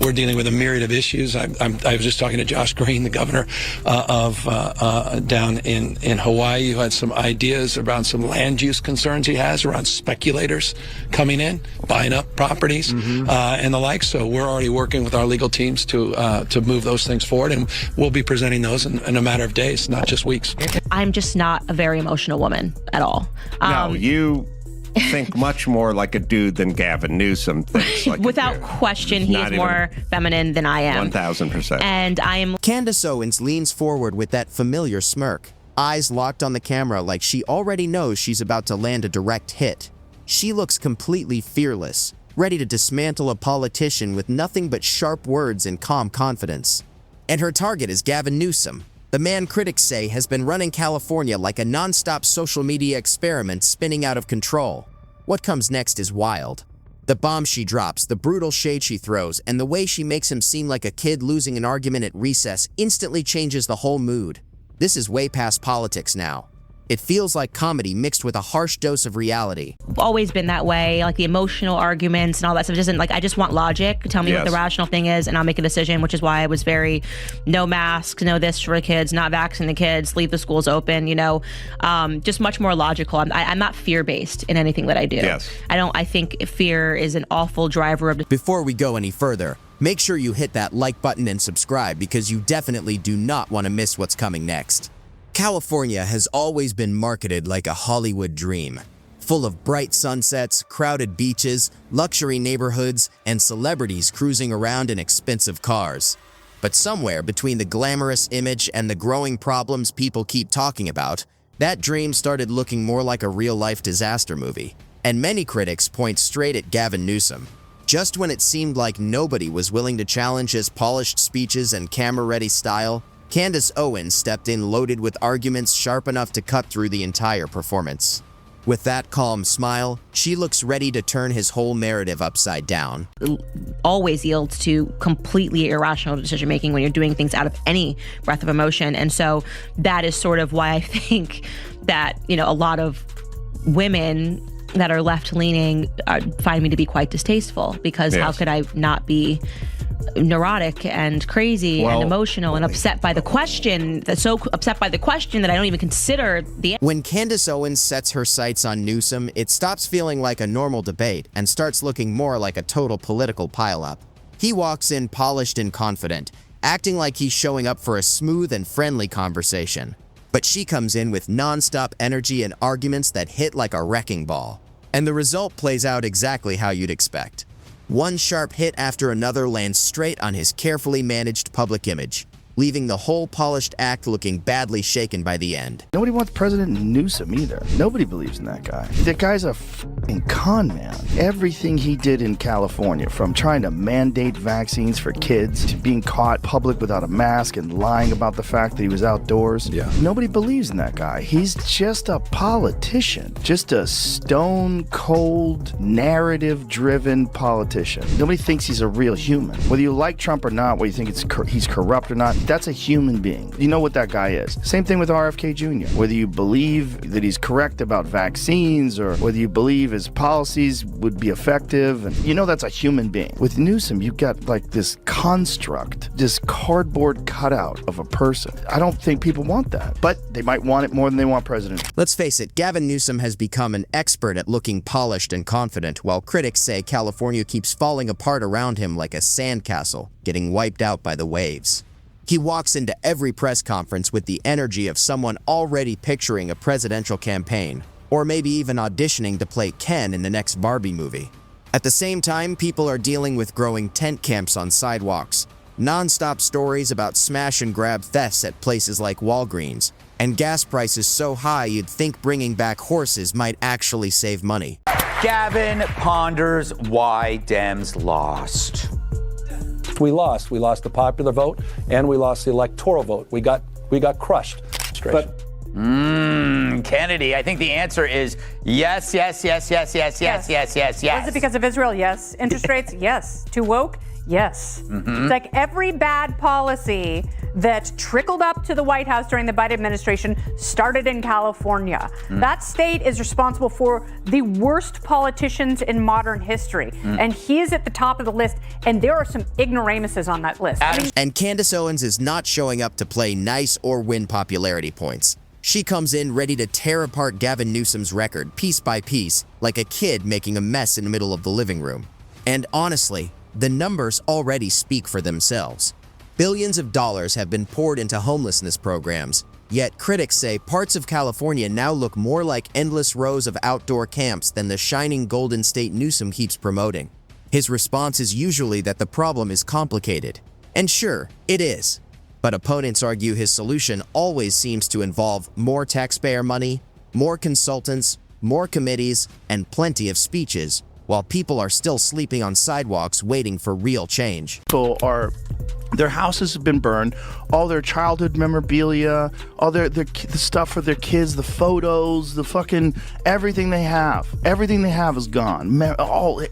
We're dealing with a myriad of issues. I was just talking to Josh Green, the governor down in Hawaii, who had some ideas around some land use concerns he has around speculators coming in, buying up properties, and the like. So we're already working with our legal teams to move those things forward, and we'll be presenting those in a matter of days, not just weeks. I'm just not a very emotional woman at all. No, you think much more like a dude than Gavin Newsom thinks. Like without question, he is more feminine than I am. 1,000%. And I am. Candace Owens leans forward with that familiar smirk, eyes locked on the camera like she already knows she's about to land a direct hit. She looks completely fearless, ready to dismantle a politician with nothing but sharp words and calm confidence. And her target is Gavin Newsom, the man critics say has been running California like a non-stop social media experiment spinning out of control. What comes next is wild. The bomb she drops, the brutal shade she throws, and the way she makes him seem like a kid losing an argument at recess instantly changes the whole mood. This is way past politics now. It feels like comedy mixed with a harsh dose of reality. Always been that way, like the emotional arguments and all that stuff. I just want logic. Tell me what the rational thing is, and I'll make a decision, which is why I was very no masks, no this for the kids, not vaccinating the kids, leave the schools open, just much more logical. I'm not fear-based in anything that I do. Yes. I think fear is an awful driver of... Before we go any further, make sure you hit that like button and subscribe because you definitely do not want to miss what's coming next. California has always been marketed like a Hollywood dream, full of bright sunsets, crowded beaches, luxury neighborhoods, and celebrities cruising around in expensive cars. But somewhere between the glamorous image and the growing problems people keep talking about, that dream started looking more like a real-life disaster movie. And many critics point straight at Gavin Newsom. Just when it seemed like nobody was willing to challenge his polished speeches and camera-ready style, Candace Owens stepped in loaded with arguments sharp enough to cut through the entire performance. With that calm smile, she looks ready to turn his whole narrative upside down. Always yields to completely irrational decision-making when you're doing things out of any breath of emotion. And so that is sort of why I think that, a lot of women that are left-leaning find me to be quite distasteful, because how could I not be neurotic and crazy and emotional and upset by the question, so upset by the question that I don't even consider the... When Candace Owens sets her sights on Newsom, it stops feeling like a normal debate and starts looking more like a total political pileup. He walks in polished and confident, acting like he's showing up for a smooth and friendly conversation. But she comes in with non-stop energy and arguments that hit like a wrecking ball. And the result plays out exactly how you'd expect. One sharp hit after another lands straight on his carefully managed public image, leaving the whole polished act looking badly shaken by the end. Nobody wants President Newsom either. Nobody believes in that guy. That guy's a f***ing con man. Everything he did in California, from trying to mandate vaccines for kids to being caught public without a mask and lying about the fact that he was outdoors. Nobody believes in that guy. He's just a politician. Just a stone-cold, narrative-driven politician. Nobody thinks he's a real human. Whether you like Trump or not, whether you think he's corrupt or not, that's a human being. You know what that guy is. Same thing with RFK Jr. Whether you believe that he's correct about vaccines or whether you believe his policies would be effective, and that's a human being. With Newsom, you've got like this construct, this cardboard cutout of a person. I don't think people want that, but they might want it more than they want President. Let's face it, Gavin Newsom has become an expert at looking polished and confident, while critics say California keeps falling apart around him like a sandcastle, getting wiped out by the waves. He walks into every press conference with the energy of someone already picturing a presidential campaign, or maybe even auditioning to play Ken in the next Barbie movie. At the same time, people are dealing with growing tent camps on sidewalks, non-stop stories about smash-and-grab thefts at places like Walgreens, and gas prices so high you'd think bringing back horses might actually save money. Gavin ponders why Dems lost. We lost the popular vote and we lost the electoral vote. We got crushed. But Kennedy, I think the answer is yes. Was it because of Israel? Yes. Interest rates? Yes. Too woke? Yes. It's like every bad policy that trickled up to the White House during the Biden administration started in California. That state is responsible for the worst politicians in modern history. And he is at the top of the list. And there are some ignoramuses on that list. And Candace Owens is not showing up to play nice or win popularity points. She comes in ready to tear apart Gavin Newsom's record piece by piece, like a kid making a mess in the middle of the living room. And honestly, the numbers already speak for themselves. Billions of dollars have been poured into homelessness programs, yet critics say parts of California now look more like endless rows of outdoor camps than the shining golden state Newsom keeps promoting. His response is usually that the problem is complicated. And sure, it is. But opponents argue his solution always seems to involve more taxpayer money, more consultants, more committees, and plenty of speeches, while people are still sleeping on sidewalks waiting for real change. Their houses have been burned, all their childhood memorabilia, all the stuff for their kids, the photos, the fucking everything they have is gone. All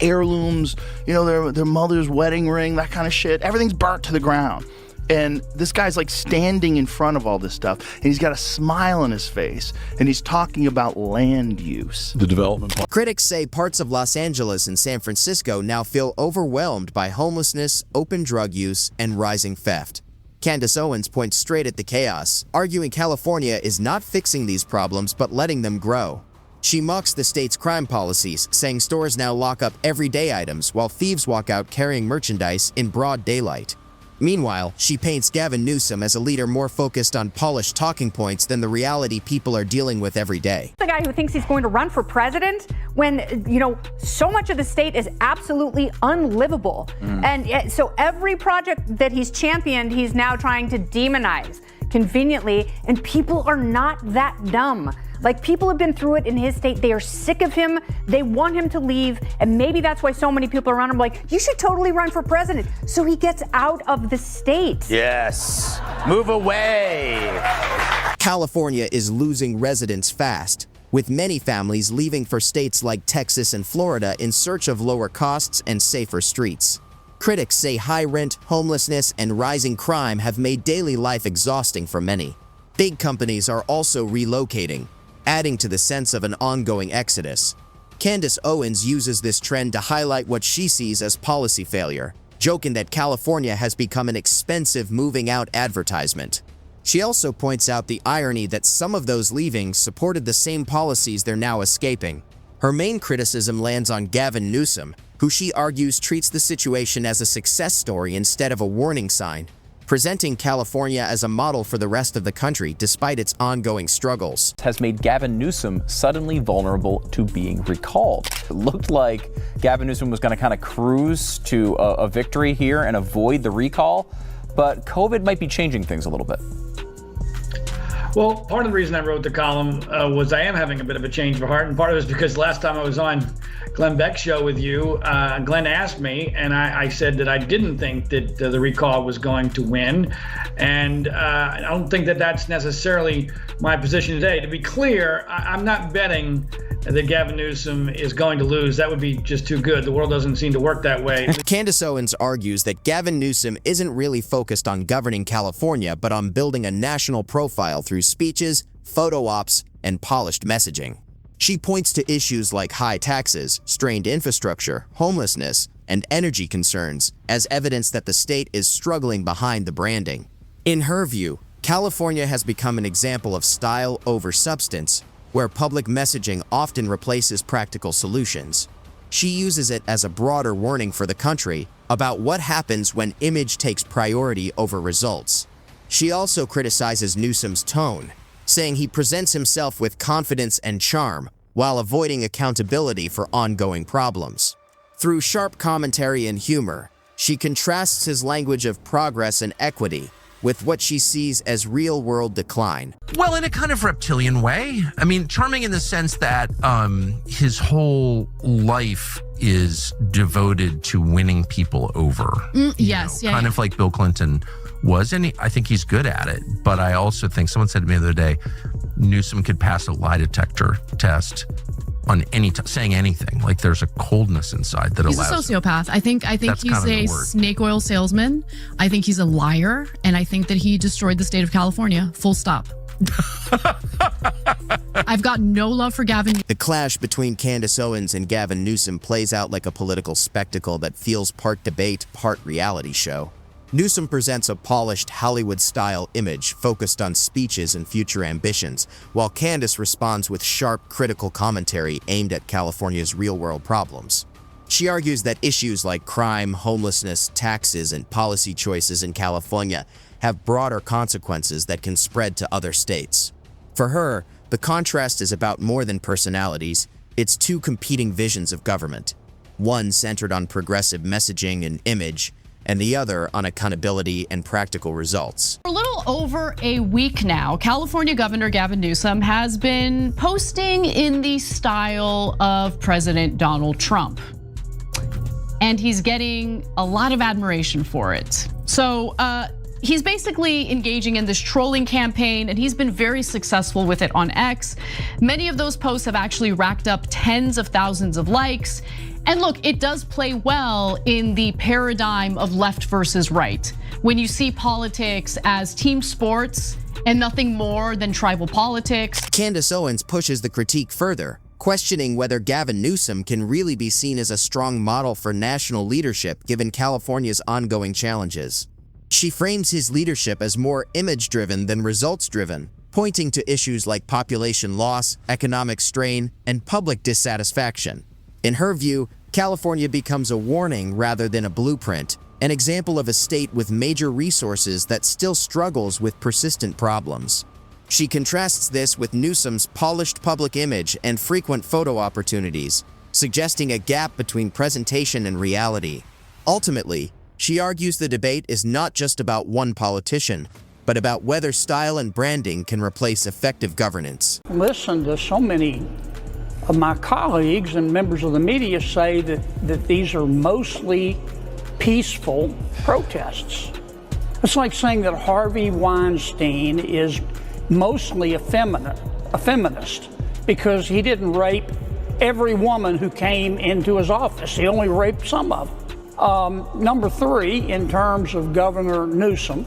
heirlooms, their mother's wedding ring, that kind of shit. Everything's burnt to the ground. And this guy's like standing in front of all this stuff, and he's got a smile on his face, and he's talking about land use. The development plan. Critics say parts of Los Angeles and San Francisco now feel overwhelmed by homelessness, open drug use, and rising theft. Candace Owens points straight at the chaos, arguing California is not fixing these problems but letting them grow. She mocks the state's crime policies, saying stores now lock up everyday items while thieves walk out carrying merchandise in broad daylight. Meanwhile, she paints Gavin Newsom as a leader more focused on polished talking points than the reality people are dealing with every day. The guy who thinks he's going to run for president when, so much of the state is absolutely unlivable. And so every project that he's championed, he's now trying to demonize conveniently. And people are not that dumb. Like, people have been through it in his state. They are sick of him. They want him to leave. And maybe that's why so many people around him are like, you should totally run for president. So he gets out of the state. Yes. Move away. California is losing residents fast, with many families leaving for states like Texas and Florida in search of lower costs and safer streets. Critics say high rent, homelessness, and rising crime have made daily life exhausting for many. Big companies are also relocating, adding to the sense of an ongoing exodus. Candace Owens uses this trend to highlight what she sees as policy failure, joking that California has become an expensive moving out advertisement. She also points out the irony that some of those leaving supported the same policies they're now escaping. Her main criticism lands on Gavin Newsom, who she argues treats the situation as a success story instead of a warning sign, presenting California as a model for the rest of the country despite its ongoing struggles. Has made Gavin Newsom suddenly vulnerable to being recalled. It looked like Gavin Newsom was going to kind of cruise to a victory here and avoid the recall, but COVID might be changing things a little bit. Well, part of the reason I wrote the column was I am having a bit of a change of heart, and part of it is because last time I was on Glenn Beck's show with you, Glenn asked me, and I said that I didn't think that the recall was going to win, and I don't think that that's necessarily my position today. To be clear, I'm not betting that Gavin Newsom is going to lose. That would be just too good. The world doesn't seem to work that way. Candace Owens argues that Gavin Newsom isn't really focused on governing California, but on building a national profile through speeches, photo ops, and polished messaging. She points to issues like high taxes, strained infrastructure, homelessness, and energy concerns as evidence that the state is struggling behind the branding. In her view, California has become an example of style over substance, where public messaging often replaces practical solutions. She uses it as a broader warning for the country about what happens when image takes priority over results. She also criticizes Newsom's tone, saying he presents himself with confidence and charm while avoiding accountability for ongoing problems. Through sharp commentary and humor, she contrasts his language of progress and equity with what she sees as real-world decline. Well, in a kind of reptilian way. I mean, charming in the sense that his whole life is devoted to winning people over. Yes, yeah. Kind of like Bill Clinton was, and I think he's good at it. But I also think, someone said to me the other day, Newsom could pass a lie detector test on saying anything. Like there's a coldness inside that he's allows. He's a sociopath. I think That's he's a snake oil salesman. I think he's a liar, and I think that he destroyed the state of California. Full stop. I've got no love for Gavin. The clash between Candace Owens and Gavin Newsom plays out like a political spectacle that feels part debate, part reality show. Newsom presents a polished Hollywood-style image focused on speeches and future ambitions, while Candace responds with sharp, critical commentary aimed at California's real-world problems. She argues that issues like crime, homelessness, taxes, and policy choices in California have broader consequences that can spread to other states. For her, the contrast is about more than personalities. It's two competing visions of government, one centered on progressive messaging and image, and the other on accountability and practical results. For a little over a week now, California Governor Gavin Newsom has been posting in the style of President Donald Trump. And he's getting a lot of admiration for it. So he's basically engaging in this trolling campaign, and he's been very successful with it on X. Many of those posts have actually racked up tens of thousands of likes. And look, it does play well in the paradigm of left versus right. When you see politics as team sports and nothing more than tribal politics. Candace Owens pushes the critique further, questioning whether Gavin Newsom can really be seen as a strong model for national leadership given California's ongoing challenges. She frames his leadership as more image-driven than results-driven, pointing to issues like population loss, economic strain, and public dissatisfaction. In her view, California becomes a warning rather than a blueprint, an example of a state with major resources that still struggles with persistent problems. She contrasts this with Newsom's polished public image and frequent photo opportunities, suggesting a gap between presentation and reality. Ultimately, she argues the debate is not just about one politician, but about whether style and branding can replace effective governance. Listen to so many of my colleagues and members of the media say that these are mostly peaceful protests. It's like saying that Harvey Weinstein is mostly a feminist because he didn't rape every woman who came into his office. He only raped some of them. Number three, in terms of Governor Newsom,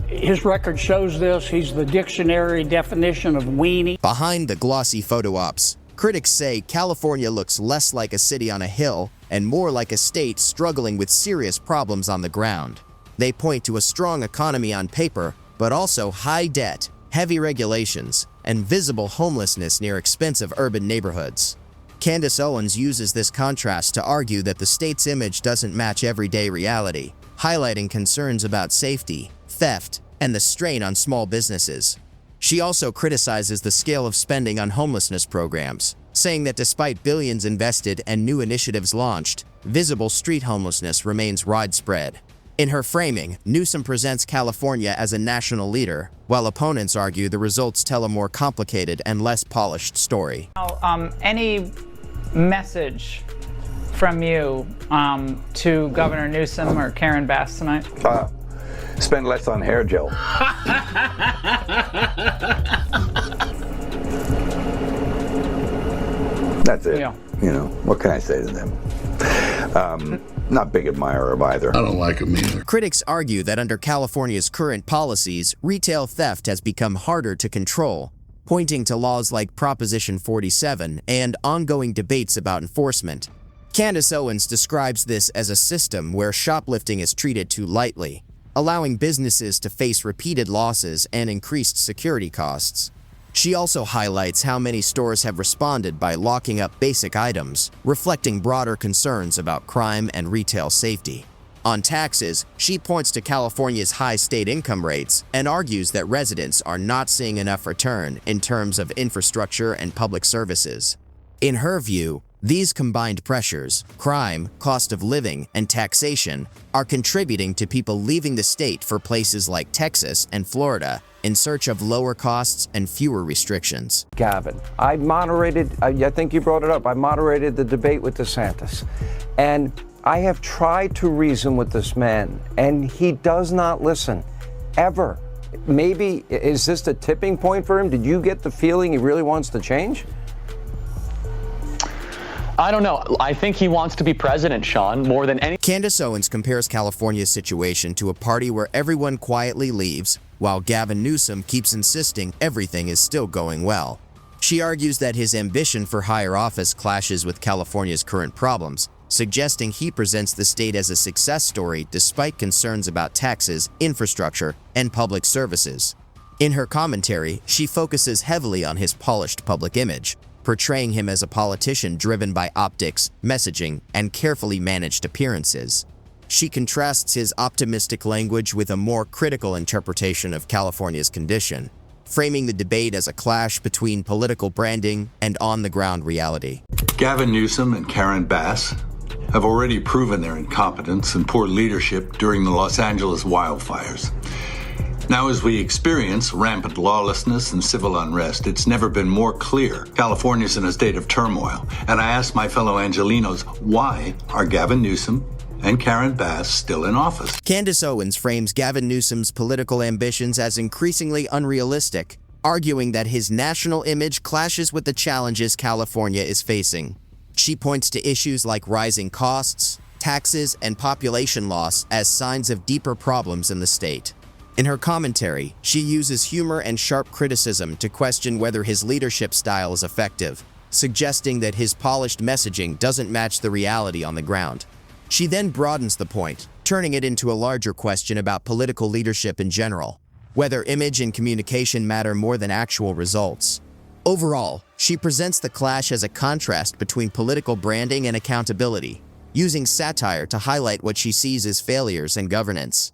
his record shows this. He's the dictionary definition of weenie. Behind the glossy photo ops, critics say California looks less like a city on a hill and more like a state struggling with serious problems on the ground. They point to a strong economy on paper, but also high debt, heavy regulations, and visible homelessness near expensive urban neighborhoods. Candace Owens uses this contrast to argue that the state's image doesn't match everyday reality, highlighting concerns about safety, theft, and the strain on small businesses. She also criticizes the scale of spending on homelessness programs, saying that despite billions invested and new initiatives launched, visible street homelessness remains widespread. In her framing, Newsom presents California as a national leader, while opponents argue the results tell a more complicated and less polished story. Any message from you to Governor Newsom or Karen Bass tonight? Spend less on hair gel. That's it. Yeah. You know, what can I say to them? Not big admirer of either. I don't like them either. Critics argue that under California's current policies, retail theft has become harder to control, pointing to laws like Proposition 47 and ongoing debates about enforcement. Candace Owens describes this as a system where shoplifting is treated too lightly, allowing businesses to face repeated losses and increased security costs. She also highlights how many stores have responded by locking up basic items, reflecting broader concerns about crime and retail safety. On taxes, she points to California's high state income rates and argues that residents are not seeing enough return in terms of infrastructure and public services. In her view, these combined pressures, crime, cost of living, and taxation, are contributing to people leaving the state for places like Texas and Florida in search of lower costs and fewer restrictions. Gavin, I think you brought it up, I moderated the debate with DeSantis. And I have tried to reason with this man, and he does not listen, ever. Maybe, is this the tipping point for him? Did you get the feeling he really wants to change? I don't know. I think he wants to be president, Sean, more than any. Candace Owens compares California's situation to a party where everyone quietly leaves, while Gavin Newsom keeps insisting everything is still going well. She argues that his ambition for higher office clashes with California's current problems, suggesting he presents the state as a success story despite concerns about taxes, infrastructure, and public services. In her commentary, she focuses heavily on his polished public image, portraying him as a politician driven by optics, messaging, and carefully managed appearances. She contrasts his optimistic language with a more critical interpretation of California's condition, framing the debate as a clash between political branding and on-the-ground reality. Gavin Newsom and Karen Bass have already proven their incompetence and poor leadership during the Los Angeles wildfires. Now, as we experience rampant lawlessness and civil unrest, it's never been more clear California's in a state of turmoil. And I ask my fellow Angelinos, why are Gavin Newsom and Karen Bass still in office? Candace Owens frames Gavin Newsom's political ambitions as increasingly unrealistic, arguing that his national image clashes with the challenges California is facing. She points to issues like rising costs, taxes, and population loss as signs of deeper problems in the state. In her commentary, she uses humor and sharp criticism to question whether his leadership style is effective, suggesting that his polished messaging doesn't match the reality on the ground. She then broadens the point, turning it into a larger question about political leadership in general, whether image and communication matter more than actual results. Overall, she presents the clash as a contrast between political branding and accountability, using satire to highlight what she sees as failures in governance.